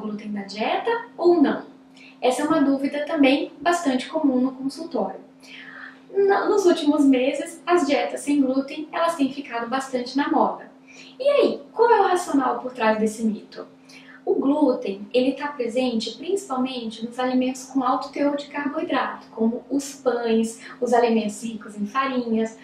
o glúten da dieta ou não? Essa é uma dúvida também bastante comum no consultório. Nos últimos meses, as dietas sem glúten, elas têm ficado bastante na moda. E aí, qual é o racional por trás desse mito? O glúten, ele está presente principalmente nos alimentos com alto teor de carboidrato, como os pães, os alimentos ricos em farinhas,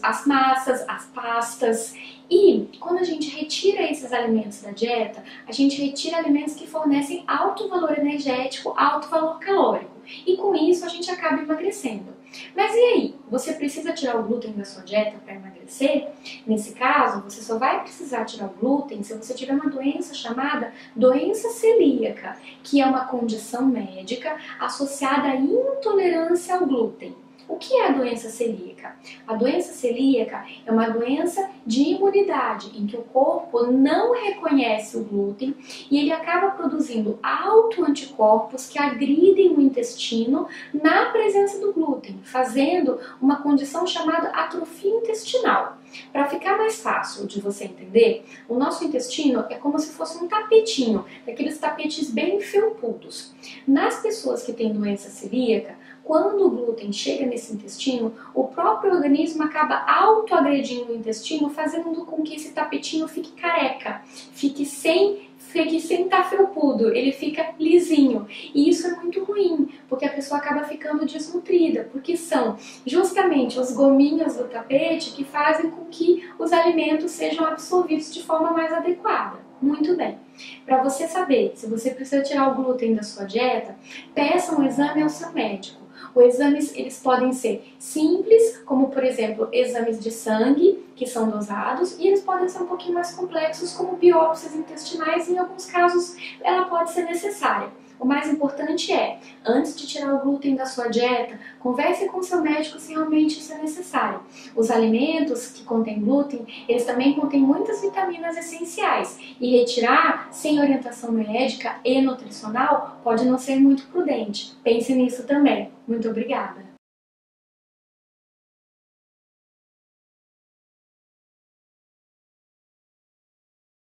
as massas, as pastas. E quando a gente retira esses alimentos da dieta, a gente retira alimentos que fornecem alto valor energético, alto valor calórico. E com isso a gente acaba emagrecendo. Mas e aí? Você precisa tirar o glúten da sua dieta para emagrecer? Nesse caso, você só vai precisar tirar o glúten se você tiver uma doença chamada doença celíaca, que é uma condição médica associada à intolerância ao glúten. O que é a doença celíaca? A doença celíaca é uma doença de imunidade, em que o corpo não reconhece o glúten e ele acaba produzindo autoanticorpos que agridem o intestino na presença do glúten, fazendo uma condição chamada atrofia intestinal. Para ficar mais fácil de você entender, o nosso intestino é como se fosse um tapetinho, daqueles tapetes bem felpudos. Nas pessoas que têm doença celíaca, quando o glúten chega nesse intestino, o próprio organismo acaba autoagredindo o intestino, fazendo com que esse tapetinho fique careca, fique sem estar felpudo, ele fica lisinho. E isso é muito ruim, porque a pessoa acaba ficando desnutrida, porque são justamente os gominhos do tapete que fazem com que os alimentos sejam absorvidos de forma mais adequada. Muito bem. Para você saber se você precisa tirar o glúten da sua dieta, peça um exame ao seu médico. Os exames, eles podem ser simples, como por exemplo, exames de sangue, que são dosados, e eles podem ser um pouquinho mais complexos, como biópsias intestinais, e em alguns casos ela pode ser necessária. O mais importante é, antes de tirar o glúten da sua dieta, converse com o seu médico se realmente isso é necessário. Os alimentos que contêm glúten, eles também contêm muitas vitaminas essenciais, e retirar sem orientação médica e nutricional pode não ser muito prudente. Pense nisso também. Muito obrigada!